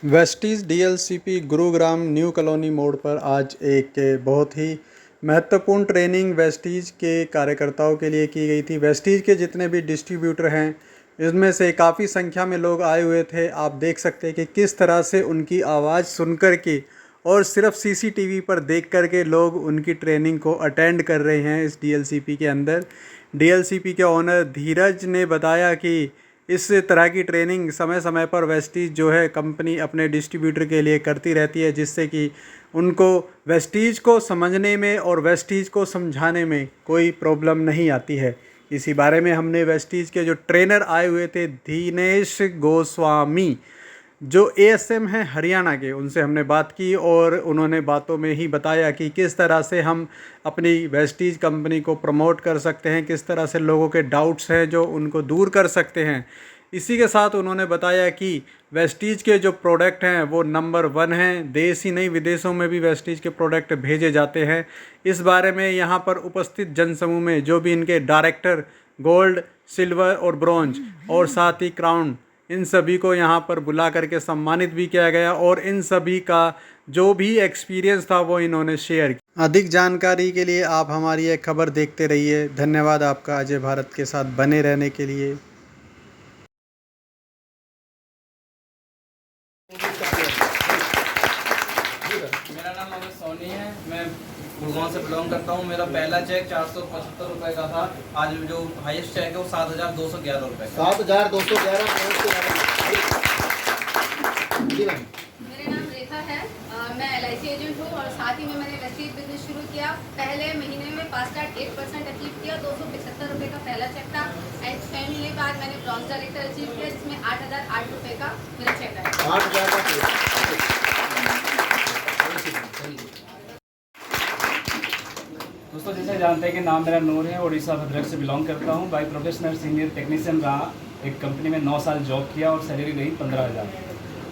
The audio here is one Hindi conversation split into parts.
वेस्टीज़ डीएलसीपी गुरुग्राम न्यू कॉलोनी मोड़ पर आज एक बहुत ही महत्वपूर्ण ट्रेनिंग वेस्टीज़ के कार्यकर्ताओं के लिए की गई थी। वेस्टीज़ के जितने भी डिस्ट्रीब्यूटर हैं, इसमें से काफ़ी संख्या में लोग आए हुए थे। आप देख सकते हैं कि किस तरह से उनकी आवाज़ सुन कर के और सिर्फ सीसीटीवी पर देख कर के लोग उनकी ट्रेनिंग को अटेंड कर रहे हैं इस डीएलसीपी के अंदर। डीएलसीपी के ओनर धीरज ने बताया कि इस तरह की ट्रेनिंग समय समय पर वेस्टीज जो है कंपनी अपने डिस्ट्रीब्यूटर के लिए करती रहती है, जिससे कि उनको वेस्टीज को समझने में और वेस्टीज को समझाने में कोई प्रॉब्लम नहीं आती है। इसी बारे में हमने वेस्टीज के जो ट्रेनर आए हुए थे दिनेश गोस्वामी, जो एएसएम हैं हरियाणा के, उनसे हमने बात की और उन्होंने बातों में ही बताया कि किस तरह से हम अपनी वेस्टीज कंपनी को प्रमोट कर सकते हैं, किस तरह से लोगों के डाउट्स हैं जो उनको दूर कर सकते हैं। इसी के साथ उन्होंने बताया कि वेस्टीज के जो प्रोडक्ट हैं वो नंबर 1 हैं, देश ही नहीं विदेशों में भी वेस्टीज के प्रोडक्ट भेजे जाते हैं। इस बारे में यहाँ पर उपस्थित जनसमूह में जो भी इनके डायरेक्टर गोल्ड, सिल्वर और ब्रॉन्ज और साथ ही क्राउन, इन सभी को यहाँ पर बुला करके सम्मानित भी किया गया और इन सभी का जो भी एक्सपीरियंस था वो इन्होंने शेयर किया। अधिक जानकारी के लिए आप हमारी एक खबर देखते रहिए। धन्यवाद आपका अजय भारत के साथ बने रहने के लिए। मेरा नाम अमित सोनी है, मैं गुड़गांव से बिलोंग करता हूँ। मेरा पहला चेक 475 रुपये का था। आज जो हाईएस्ट चेक है वो 7,211 रुपये। 7,211। मेरा नाम रेखा है, मैं LIC एजेंट हूँ और साथ ही में मैंने वेस्टीज बिजनेस शुरू किया। पहले महीने में 5.8% अचीव किया। 275 रुपये का पहला चेक था एंड 6 महीने बाद मैंने ब्रॉन्ज डायरेक्टर अचीव किया, जिसमें 8,008 रुपये का मेरा चेक आया। 8,000 का। दोस्तों, जैसे जानते हैं कि नाम मेरा नूर है, उड़ीसा भद्रक से बिलोंग करता हूँ। बाई प्रोफेशनल सीनियर टेक्नीशियन रहा, एक कंपनी में 9 साल जॉब किया और सैलरी रही 15,000।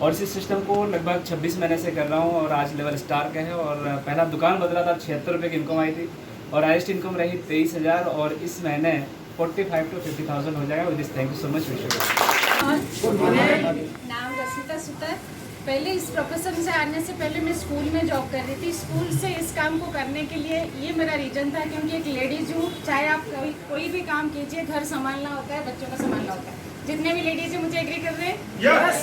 और इसी सिस्टम को लगभग 26 महीने से कर रहा हूँ और आज लेवल स्टार का है। और पहला दुकान बदला था, 76 रुपये की इनकम आई थी और हाइस्ट इनकम रही 23,000 और इस महीने 45 to 50,000 हो जाएगा। With this thank you so much. नाम रसिता सुतर। पहले इस प्रोफेशन से आने से पहले मैं स्कूल में जॉब कर रही थी। स्कूल से इस काम को करने के लिए ये मेरा रीजन था, क्योंकि एक लेडीज हूँ, चाहे आप कोई भी काम कीजिए, घर संभालना होता है, बच्चों को संभालना होता है। जितने भी लेडीज हैं मुझे एग्री कर रहे हैं? यस।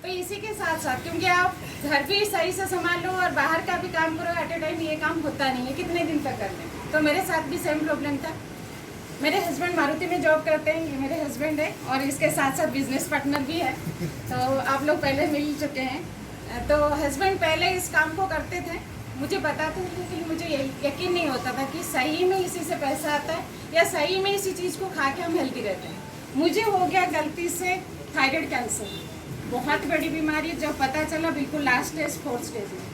तो इसी के साथ साथ क्योंकि आप घर भी सही से संभाल लो और बाहर का भी काम करो एट ए टाइम, ये काम होता नहीं है, कितने दिन तक कर लें। तो मेरे साथ भी सेम प्रॉब्लम था। मेरे हस्बैंड मारुति में जॉब करते हैं, ये मेरे हस्बैंड है और इसके साथ साथ बिजनेस पार्टनर भी है, तो आप लोग पहले मिल चुके हैं। तो हस्बैंड पहले इस काम को करते थे, मुझे बताते थे, लेकिन मुझे यकीन नहीं होता था कि सही में इसी से पैसा आता है या सही में इसी चीज़ को खा के हम हेल्दी रहते हैं। मुझे हो गया गलती से थायराइड कैंसर, बहुत बड़ी बीमारी। जब पता चला बिल्कुल लास्ट स्टेज 4th स्टेज में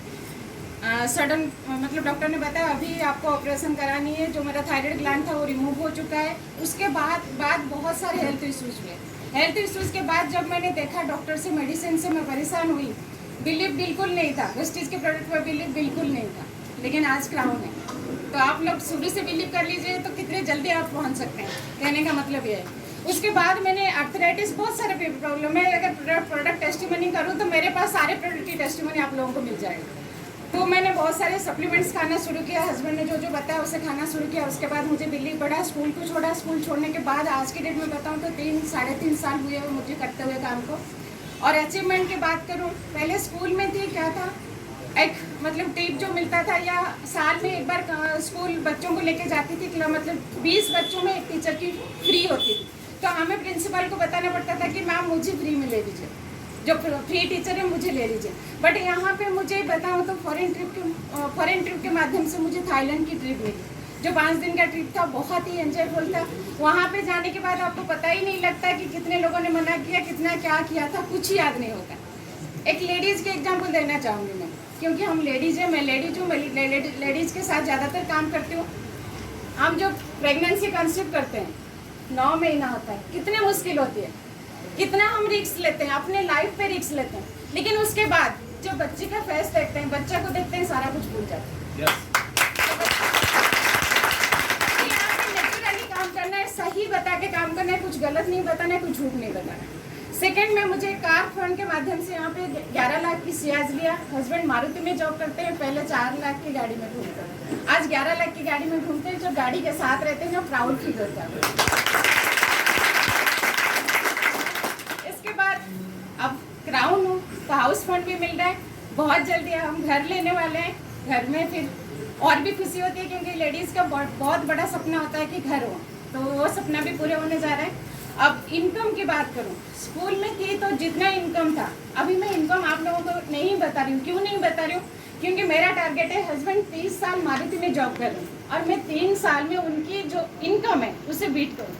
सडन, मतलब डॉक्टर ने बताया अभी आपको ऑपरेशन करानी है। जो मेरा थायराइड ग्लैंड था वो रिमूव हो चुका है। उसके बाद बहुत सारे हेल्थ इश्यूज हुए। हेल्थ इश्यूज के बाद जब मैंने देखा डॉक्टर से, मेडिसिन से मैं परेशान हुई, बिलीव बिल्कुल नहीं था, वेस्टीज के प्रोडक्ट पर बिलीव बिल्कुल नहीं था, लेकिन आज क्राउन है। तो आप लोग शुरू से बिलीव कर लीजिए तो कितने जल्दी आप पहुंच सकते हैं, कहने का मतलब ये है। उसके बाद मैंने आर्थराइटिस, बहुत सारे प्रॉब्लम है। अगर प्रोडक्ट टेस्टिमनी करूँ तो मेरे पास सारे प्रोडक्ट की टेस्टिमनी आप लोगों को मिल जाएगा। तो मैंने बहुत सारे सप्लीमेंट्स खाना शुरू किया, हस्बैंड ने जो जो बताया उसे खाना शुरू किया। उसके बाद मुझे बिलीव बढ़ा, स्कूल को छोड़ा। स्कूल छोड़ने के बाद आज की डेट में बताऊँ तो 3-3.5 साल हुए मुझे करते हुए काम को। और अचीवमेंट की बात करूँ, पहले स्कूल में थी, क्या था, एक मतलब टिप जो मिलता था, या साल में एक बार स्कूल बच्चों को लेके जाती थी, मतलब 20 बच्चों में एक टीचर की फ्री होती थी। तो हमें प्रिंसिपल को बताना पड़ता था कि मैम मुझे फ्री में ले लीजिए, जो फ्री टीचर है मुझे ले लीजिए। बट यहाँ पे मुझे बताऊँ तो फॉरेन ट्रिप के माध्यम से मुझे थाईलैंड की ट्रिप मिली, जो 5 दिन का ट्रिप था, बहुत ही एंजॉयफुल था। वहाँ पे जाने के बाद आपको पता ही नहीं लगता कि कितने लोगों ने मना किया, कितना क्या किया था, कुछ ही याद नहीं होता। एक लेडीज़ के एग्जाम्पल देना चाहूँगी मैं, क्योंकि हम लेडीज़ हैं, मैं लेडीज़ हूँ, मैं लेडीज़ के साथ ज़्यादातर काम करती हूँ। हम जो प्रेगनेंसी कंसीव करते हैं, 9 महीना होता है, कितनी मुश्किल होती है, कितना हम रिस्क लेते हैं, अपने लाइफ पे रिस्क लेते हैं, लेकिन उसके बाद जब बच्चे का फेस देखते हैं, बच्चा को देखते हैं, सारा कुछ भूल जाते हैं। नेचुरली काम करना है, सही बता के काम करना है, कुछ गलत नहीं बताना है, कुछ झूठ नहीं बताना है। सेकंड में मुझे कार फंड के माध्यम से यहाँ पे 11 लाख की सियाज लिया। हस्बैंड मारुति में जॉब करते हैं, पहले 4 लाख की गाड़ी में घूमते हैं, आज 11 लाख की गाड़ी में घूमते हैं। जो गाड़ी के साथ रहते हैं जो प्राउड फील होता है। इसके बाद अब क्राउन हूँ तो हाउस फंड भी मिल रहा है। बहुत जल्दी हम घर लेने वाले हैं। घर में फिर और भी खुशी होती है क्योंकि लेडीज़ का बहुत बड़ा सपना होता है कि घर हो, तो वो सपना भी पूरे होने जा रहा है। अब इनकम की बात करूं, स्कूल में थी तो जितना इनकम था, अभी मैं इनकम आप लोगों को नहीं बता रही हूँ। क्यों नहीं बता रही हूँ? क्योंकि मेरा टारगेट है हस्बैंड 30 साल मारुति में जॉब कर रहे हैं और मैं 3 साल में उनकी जो इनकम है उसे बीट करूँ।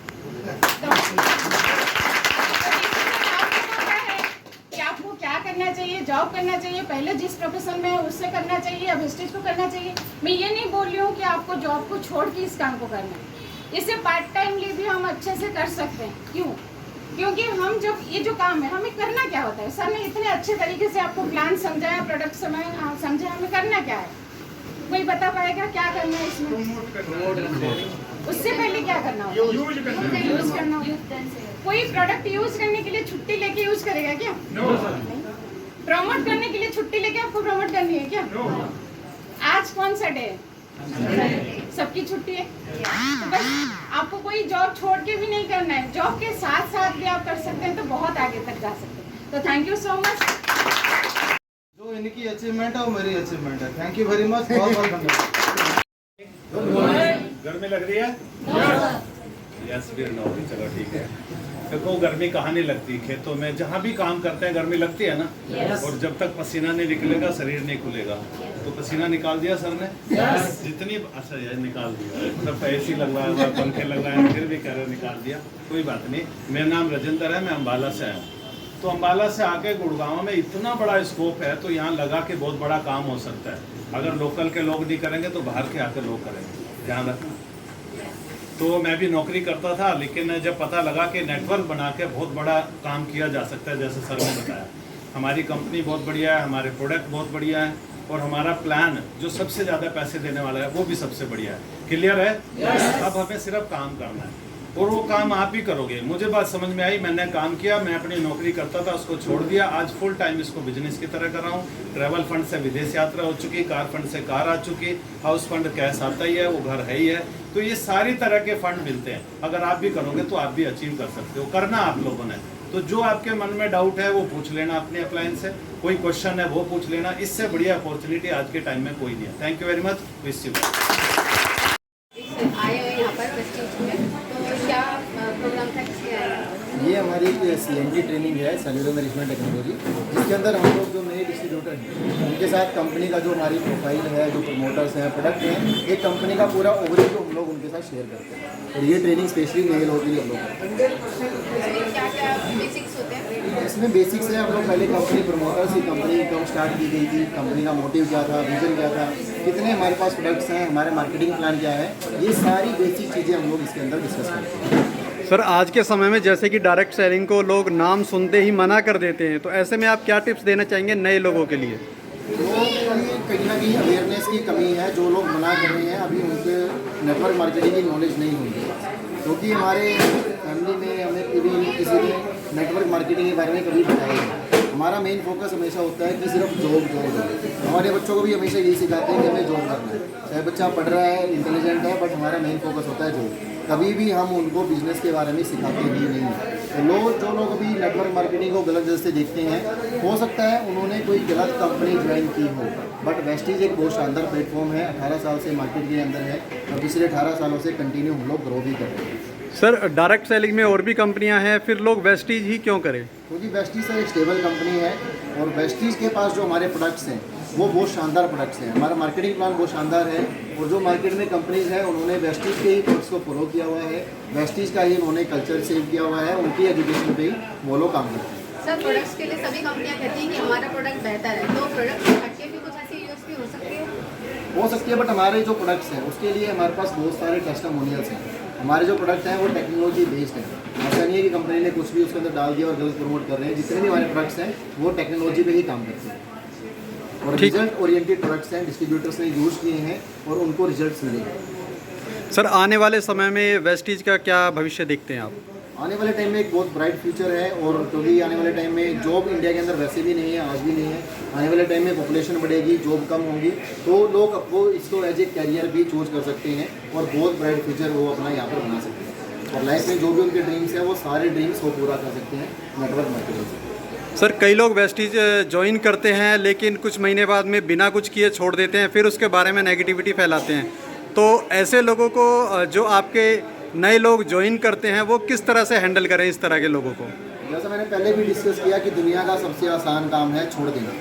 कि आपको क्या करना चाहिए, जॉब करना चाहिए, पहले जिस प्रोफेशन में है उससे करना चाहिए, अब स्टेज को करना चाहिए। मैं ये नहीं बोल रही हूँ कि आपको जॉब को छोड़ के इस काम को करना है। इसे पार्ट टाइमली भी हम अच्छे से कर सकते हैं। क्यों? क्योंकि हम जब ये जो काम है हमें करना क्या होता है, सर ने इतने अच्छे तरीके से आपको प्लान समझाया, प्रोडक्ट समझे, हमें करना क्या है? कोई बता पाएगा क्या करना है इसमें? उससे पहले क्या करना होगा? यूज करना होगा। कोई प्रोडक्ट यूज करने के लिए छुट्टी लेके यूज करेगा क्या? प्रमोट करने के लिए छुट्टी लेके आपको प्रमोट करनी है क्या? आज कौन सा डे है? सबकी छुट्टी है। तो बस आपको कोई जॉब छोड़ के भी नहीं करना है, जॉब के साथ साथ भी आप कर सकते हैं तो बहुत आगे तक जा सकते हैं। तो थैंक यू सो मच। जो इनकी अचीवमेंट है वो मेरी अचीवमेंट है। Thank you very much. बहुत बहुत धन्यवाद। गर्मी लग रही है? यस फिर नो, चलो ठीक है। देखो गर्मी कहाँ नहीं लगती, खेतों में जहाँ भी काम करते हैं गर्मी लगती है ना। और जब तक पसीना नहीं निकलेगा शरीर नहीं खुलेगा। तो पसीना निकाल दिया सर ने? जितनी अच्छा यार निकाल दिया, मतलब AC लगवाया हुआ, पंखे लगवाए हैं, फिर भी कह रहे निकाल दिया। कोई बात नहीं। मेरा नाम राजेंद्र है, मैं अम्बाला से आया हूँ। तो अम्बाला से आके गुड़गांव में इतना बड़ा स्कोप है तो यहाँ लगा के बहुत बड़ा काम हो सकता है। अगर लोकल के लोग नहीं करेंगे तो बाहर के आके लोग करेंगे, ध्यान रखना। तो मैं भी नौकरी करता था, लेकिन जब पता लगा कि नेटवर्क बना के बहुत बड़ा काम किया जा सकता है, जैसे सर ने बताया, हमारी कंपनी बहुत बढ़िया है, हमारे प्रोडक्ट बहुत बढ़िया है और हमारा प्लान जो सबसे ज़्यादा पैसे देने वाला है वो भी सबसे बढ़िया है। क्लियर है? अब हमें सिर्फ काम करना है और वो काम आप ही करोगे। मुझे बात समझ में आई, मैंने काम किया, मैं अपनी नौकरी करता था उसको छोड़ दिया, आज फुल टाइम इसको बिजनेस की तरह कर रहा हूँ। ट्रैवल फंड से विदेश यात्रा हो चुकी, कार फंड से कार आ चुकी, हाउस फंड कैश आता ही है, वो घर है ही है। तो ये सारी तरह के फंड मिलते हैं, अगर आप भी करोगे तो आप भी अचीव कर सकते हो। करना आप लोगों ने। तो जो आपके मन में डाउट है वो पूछ लेना अपने अपलाइन से, कोई क्वेश्चन है वो पूछ लेना। इससे बढ़िया अपॉर्चुनिटी आज के टाइम में कोई नहीं है। Thank you very much. Wish you. आए हुए यहाँ पर प्रेस्टीज में, तो क्या प्रोग्राम था, किसलिए आए? ये हमारी CNT ट्रेनिंग है, सेल्युलर मैनेजमेंट टेक्नोलॉजी, जिसके अंदर हम लोग जो नए डिस्ट्रीब्यूटर हैं उनके साथ कंपनी का जो हमारी प्रोफाइल है, जो प्रमोटर्स हैं, प्रोडक्ट हैं, एक कंपनी का पूरा ओवरव्यू हम लोग उनके साथ शेयर करते हैं। और ये ट्रेनिंग स्पेशली मेल होती है हम लोग। क्या क्या बेसिक्स होते हैं? इसमें बेसिक्स है, हम लोग पहले कंपनी प्रमोटर्स की कंपनी कब स्टार्ट की गई थी, कंपनी का मोटिव क्या था, विजन क्या था, कितने हमारे पास प्रोडक्ट्स हैं, हमारे मार्केटिंग प्लान क्या है, ये सारी बेसिक चीज़ें हम लोग इसके अंदर डिस्कस करते हैं। सर आज के समय में जैसे कि डायरेक्ट सेलिंग को लोग नाम सुनते ही मना कर देते हैं, तो ऐसे में आप क्या टिप्स देना चाहेंगे नए लोगों के लिए? लोगों के लिए कहीं ना कहीं अवेयरनेस की कमी है। जो लोग मना कर रहे हैं अभी उनके नेटवर्क मार्केटिंग की नॉलेज नहीं होगी, क्योंकि हमारे फैमिली में हमें कभी किसी ने नेटवर्क मार्केटिंग के बारे में कभी बताया नहीं। हमारा मेन फोकस हमेशा होता है कि सिर्फ जॉब है। हमारे बच्चों को भी हमेशा यही सिखाते हैं कि हमें जॉब करना है, चाहे बच्चा पढ़ रहा है, इंटेलिजेंट है, बट हमारा मेन फोकस होता है जॉब। कभी भी हम उनको बिजनेस के बारे में सिखाते ही नहीं हैं। तो जो लोग अभी नेटवर्क मार्केटिंग को गलत नज़र से देखते हैं, हो सकता है उन्होंने कोई गलत कंपनी ज्वाइन की हो, बट वेस्टीज एक बहुत शानदार प्लेटफॉर्म है। 18 साल से मार्केट के अंदर है और पिछले 18 सालों से कंटिन्यू हम लोग ग्रो भी कर रहे हैं। सर डायरेक्ट सेलिंग में और भी कंपनियां हैं, फिर लोग वेस्टीज ही क्यों करें? क्योंकि वेस्टीज सर एक स्टेबल कंपनी है और वेस्टीज के पास जो हमारे प्रोडक्ट्स हैं वो बहुत शानदार प्रोडक्ट्स हैं। हमारा मार्केटिंग प्लान बहुत शानदार है और जो मार्केट में कंपनीज हैं उन्होंने वेस्टीज के ही प्रोडक्ट्स को फॉलो किया हुआ है, वेस्टीज का ही उन्होंने कल्चर सेव किया हुआ है, उनकी एजुकेशन पे ही वो लोग काम करते हैं। सर प्रोडक्ट्स के लिए सभी कंपनियां कहती हैं कि हमारा प्रोडक्ट बेहतर है, तो प्रोडक्ट से हटके भी कुछ ऐसी यूएसपी हो सकती है? बट हमारे जो प्रोडक्ट्स हैं उसके लिए हमारे पास बहुत सारे टेस्टिमोनियल्स हैं। हमारे जो प्रोडक्ट हैं वो टेक्नोलॉजी बेस्ड है। ऐसा नहीं है कि कंपनी ने कुछ भी उसके अंदर डाल दिया और गलत प्रमोट कर रहे हैं। जितने भी हमारे प्रोडक्ट्स हैं वो टेक्नोलॉजी पे ही काम करते हैं और रिजल्ट ओरिएंटेड प्रोडक्ट्स हैं, डिस्ट्रीब्यूटर्स ने यूज़ किए हैं और उनको रिजल्ट्स मिले हैं। सर आने वाले समय में वेस्टीज का क्या भविष्य देखते हैं आप? आने वाले टाइम में एक बहुत ब्राइट फ्यूचर है, और क्योंकि आने वाले टाइम में जॉब इंडिया के अंदर वैसे भी नहीं है, आज भी नहीं है। आने वाले टाइम में पॉपुलेशन बढ़ेगी, जॉब कम होगी, तो लोग वो इसको एज ए कैरियर भी चूज कर सकते हैं और बहुत ब्राइट फ्यूचर वो अपना यहाँ पर बना सकते हैं, और लाइफ में जो भी उनके ड्रीम्स हैं वो सारे ड्रीम्स वो पूरा कर सकते हैं नेटवर्क मार्केटिंग से। सर कई लोग वेस्टीज ज्वाइन करते हैं लेकिन कुछ महीने बाद में बिना कुछ किए छोड़ देते हैं, फिर उसके बारे में नेगेटिविटी फैलाते हैं। तो ऐसे लोगों को जो आपके नए लोग ज्वाइन करते हैं वो किस तरह से हैंडल करें इस तरह के लोगों को? जैसा मैंने पहले भी डिस्कस किया कि दुनिया का सबसे आसान काम है छोड़ देना,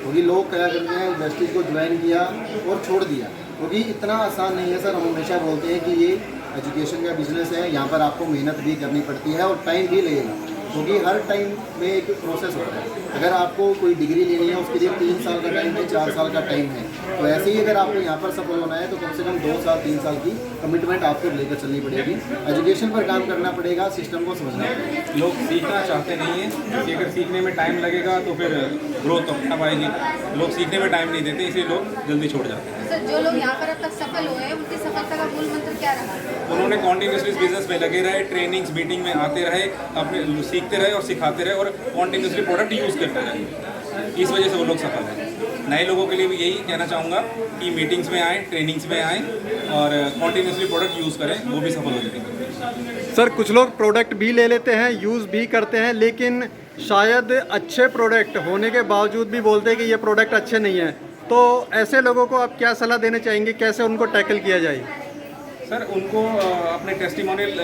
क्योंकि लोग क्या करते हैं वेस्टीज को ज्वाइन किया और छोड़ दिया, क्योंकि इतना आसान नहीं है सर। हम हमेशा बोलते हैं कि ये एजुकेशन का बिजनेस है, यहाँ पर आपको मेहनत भी करनी पड़ती है और टाइम भी लगेगा, क्योंकि हर टाइम में एक प्रोसेस होता है। अगर आपको कोई डिग्री लेनी है उसके लिए 3 साल का टाइम है, 4 साल का टाइम है, तो ऐसे ही अगर आपको यहाँ पर सफल होना है तो कम से कम 2 साल 3 साल की कमिटमेंट आपको लेकर चलनी पड़ेगी, एजुकेशन पर काम करना पड़ेगा, सिस्टम को समझना पड़ेगा। लोग सीखना चाहते नहीं हैं, क्योंकि अगर सीखने में टाइम लगेगा तो फिर ग्रोथ तो ना पाएगी। लोग सीखने में टाइम नहीं देते, इसलिए लोग जल्दी छोड़ जाते हैं। सर जो लोग यहाँ पर अब तक सफल हुए हैं उनकी सफलता का मूल मंत्र क्या रहा? उन्होंने कॉन्टिन्यूसली बिजनेस में लगे रहे, ट्रेनिंग्स मीटिंग में आते रहे, अपने सीखते रहे और सिखाते रहे और कॉन्टिन्यूसली प्रोडक्ट यूज़ करते रहे। इस वजह से वो लोग सफल हैं। नए लोगों के लिए भी यही कहना चाहूँगा कि मीटिंग्स में आएँ, ट्रेनिंग्स में आएँ और कॉन्टिन्यूसली प्रोडक्ट यूज़ करें, वो भी सफल हो जाएंगे। सर कुछ लोग प्रोडक्ट भी ले लेते हैं, यूज़ भी करते हैं, लेकिन शायद अच्छे प्रोडक्ट होने के बावजूद भी बोलते हैं कि ये प्रोडक्ट अच्छे नहीं है। तो ऐसे लोगों को आप क्या सलाह देना चाहेंगे, कैसे उनको टैकल किया जाए? सर उनको अपने टेस्टिमोनियल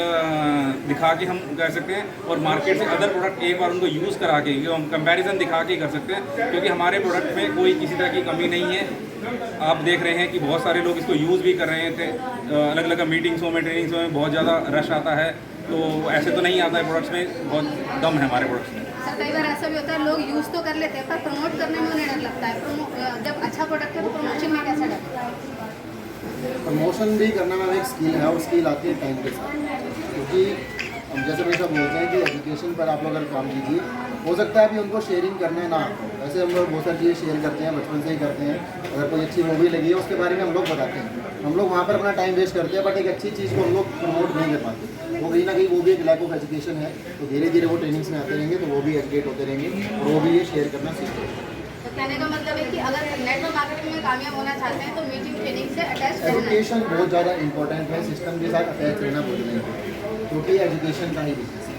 दिखा के हम कर सकते हैं और मार्केट से अदर प्रोडक्ट एक बार उनको यूज़ करा के हम कंपैरिजन दिखा के कर सकते हैं, क्योंकि हमारे प्रोडक्ट में कोई किसी तरह की कमी नहीं है। आप देख रहे हैं कि बहुत सारे लोग इसको यूज़ भी कर रहे थे, अलग अलग मीटिंग्सों में, ट्रेनिंग्सों में बहुत ज़्यादा रश आता है, तो ऐसे तो नहीं आता है प्रोडक्ट्स में, बहुत दम है हमारे प्रोडक्ट्स में। सर कई बार ऐसा भी होता है लोग यूज़ तो कर लेते हैं पर प्रमोट करने में उन्हें डर लगता है। जब अच्छा प्रोडक्ट है तो प्रमोशन में कैसा डर? प्रमोशन भी करना में एक स्किल है और स्किल आती है टाइम के साथ, क्योंकि हम जैसे हमेशा बोलते हैं कि एजुकेशन पर आप लोग अगर काम कीजिए, हो सकता है अभी उनको शेयरिंग करना ना आता। वैसे हम लोग बहुत सारी चीज़ें शेयर करते हैं, बचपन से ही करते हैं। अगर कोई अच्छी मूवी लगी है उसके बारे में हम लोग बताते हैं, हम लोग वहाँ पर अपना टाइम वेस्ट करते हैं, बट एक अच्छी चीज़ को हम लोग प्रमोट नहीं कर पाते। वो कहीं ना कहीं वो भी एक लैक ऑफ एजुकेशन है, तो धीरे धीरे वो ट्रेनिंग्स में आते रहेंगे तो वो भी एजुकेट होते रहेंगे और वो भी ये शेयर करना सीखते हैं। तो कहने का मतलब है कि अगर नेटवर्क मार्केटिंग में कामयाब होना चाहते हैं तो मीटिंग ट्रेनिंग से अटैच रहना है। एजुकेशन बहुत ज़्यादा इंपॉर्टेंट है, सिस्टम के साथ अटैच रहना बहुत ज़्यादा इंपॉर्टेंट है, क्योंकि एजुकेशन का ही बिजनेस है।